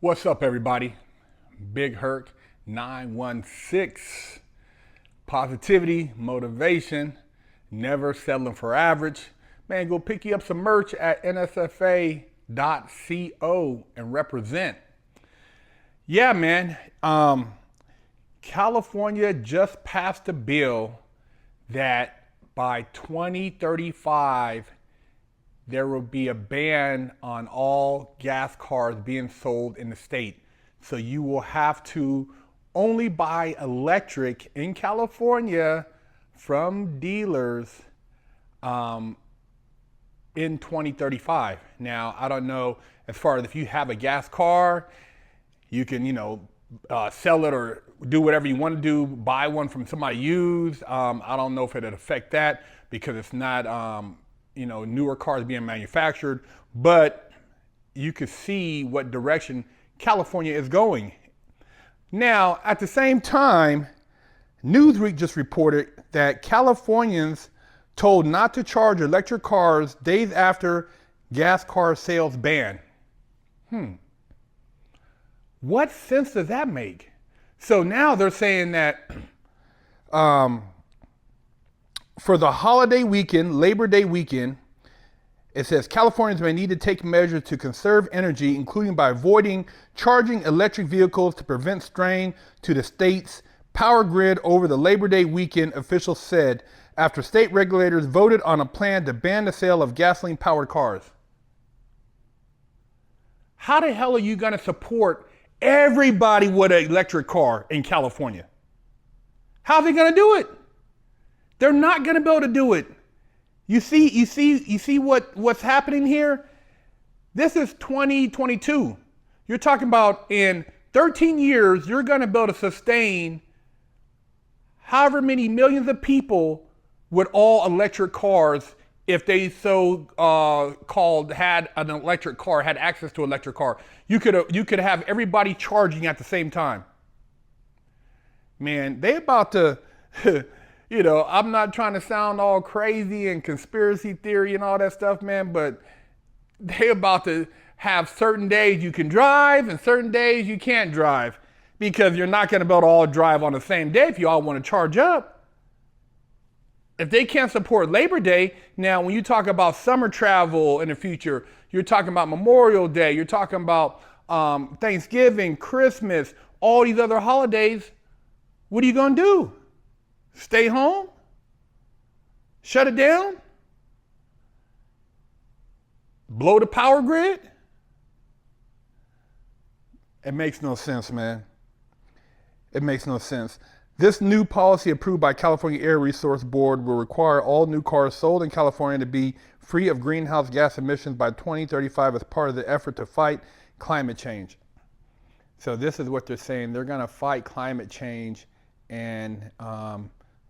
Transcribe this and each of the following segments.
What's up, everybody? Big Herc 916. Positivity, motivation, never settling for average. Man, go pick you up some merch at nsfa.co and represent. Yeah, man. California just passed a bill that by 2035, there will be a ban on all gas cars being sold in the state. So you will have to only buy electric in California from dealers in 2035. Now, I don't know as far as if you have a gas car, you can, sell it or do whatever you want to do, buy one from somebody used. I don't know if it'd affect that because it's not, newer cars being manufactured, but you could see what direction California is going. Now, at the same time, Newsweek just reported that Californians told not to charge electric cars days after gas car sales ban. What sense does that make? So now they're saying that for the holiday weekend, Labor Day weekend, it says Californians may need to take measures to conserve energy, including by avoiding charging electric vehicles to prevent strain to the state's power grid over the Labor Day weekend, officials said, after state regulators voted on a plan to ban the sale of gasoline-powered cars. How the hell are you going to support everybody with an electric car in California? How are they going to do it? They're not going to be able to do it. You see what's happening here? This is 2022. You're talking about in 13 years, you're going to be able to sustain however many millions of people with all electric cars if they had an electric car, had access to an electric car. You could have everybody charging at the same time. Man, they about to, I'm not trying to sound all crazy and conspiracy theory and all that stuff, man, but they about to have certain days you can drive and certain days you can't drive because you're not going to be able to all drive on the same day if you all want to charge up. If they can't support Labor Day, now when you talk about summer travel in the future, you're talking about Memorial Day, you're talking about Thanksgiving, Christmas, all these other holidays, what are you going to do? Stay home? Shut it down? Blow the power grid? It makes no sense, man. It makes no sense. This new policy approved by California Air Resource Board will require all new cars sold in California to be free of greenhouse gas emissions by 2035 as part of the effort to fight climate change. So this is what they're saying. They're going to fight climate change, and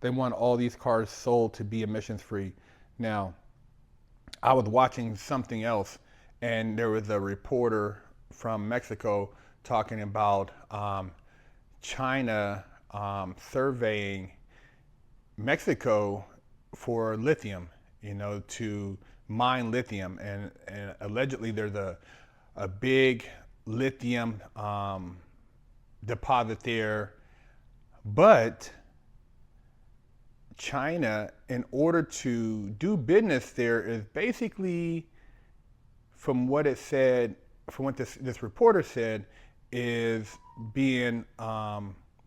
they want all these cars sold to be emissions free. Now, I was watching something else, and there was a reporter from Mexico talking about China surveying Mexico for lithium, to mine lithium. And allegedly there's a big lithium deposit there. But China, in order to do business there, is basically, from what it said, from what this reporter said, is being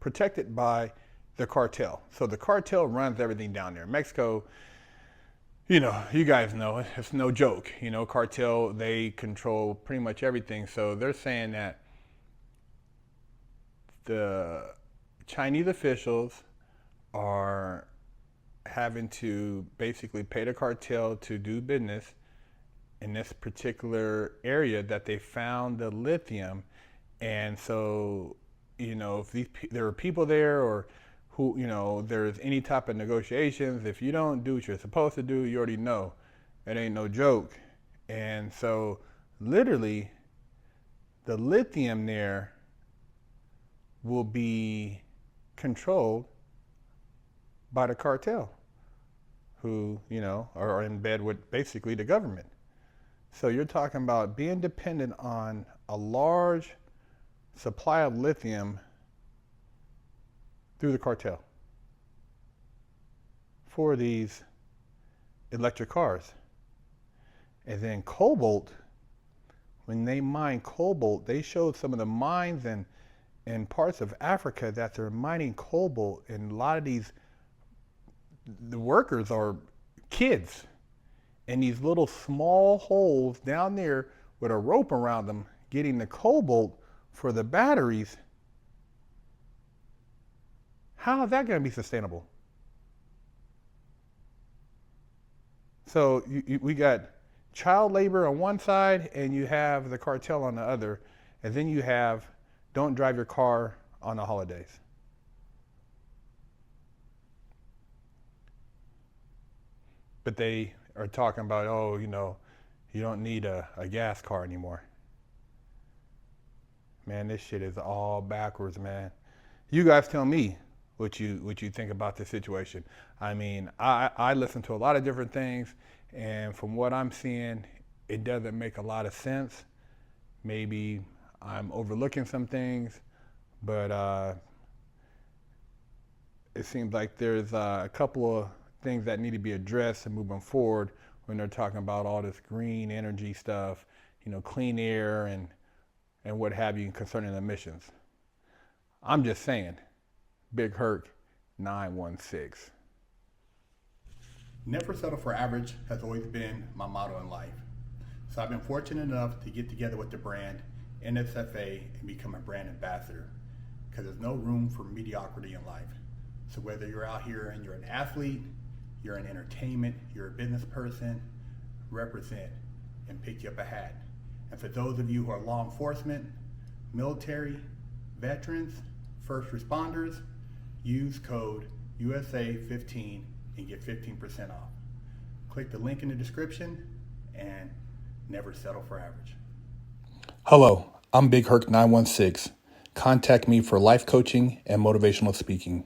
protected by the cartel. So the cartel runs everything down there. Mexico, you guys know, it's no joke. Cartel, they control pretty much everything. So they're saying that the Chinese officials are having to basically pay the cartel to do business in this particular area that they found the lithium. And so, if there are people there or who, there's any type of negotiations, if you don't do what you're supposed to do, you already know. It ain't no joke. And so literally the lithium there will be controlled by the cartel, who, are in bed with basically the government. So you're talking about being dependent on a large supply of lithium through the cartel for these electric cars. And then cobalt, when they mine cobalt, they showed some of the mines in parts of Africa that they're mining cobalt, and a lot of the workers are kids in these little small holes down there with a rope around them getting the cobalt for the batteries. How is that going to be sustainable? So we got child labor on one side, and you have the cartel on the other, and then you have don't drive your car on the holidays. But they are talking about, oh, you don't need a gas car anymore. Man, this shit is all backwards, man. You guys tell me what you think about this situation. I mean, I listen to a lot of different things, and from what I'm seeing, it doesn't make a lot of sense. Maybe I'm overlooking some things, but it seems like there's a couple of things that need to be addressed and moving forward when they're talking about all this green energy stuff, clean air and what have you concerning emissions. I'm just saying, Big Herc 916. Never settle for average has always been my motto in life. So I've been fortunate enough to get together with the brand NSFA and become a brand ambassador, because there's no room for mediocrity in life. So whether you're out here and you're an athlete, you're in entertainment, you're a business person, represent and pick you up a hat. And for those of you who are law enforcement, military, veterans, first responders, use code USA15 and get 15% off. Click the link in the description and never settle for average. Hello, I'm Big Herc 916. Contact me for life coaching and motivational speaking.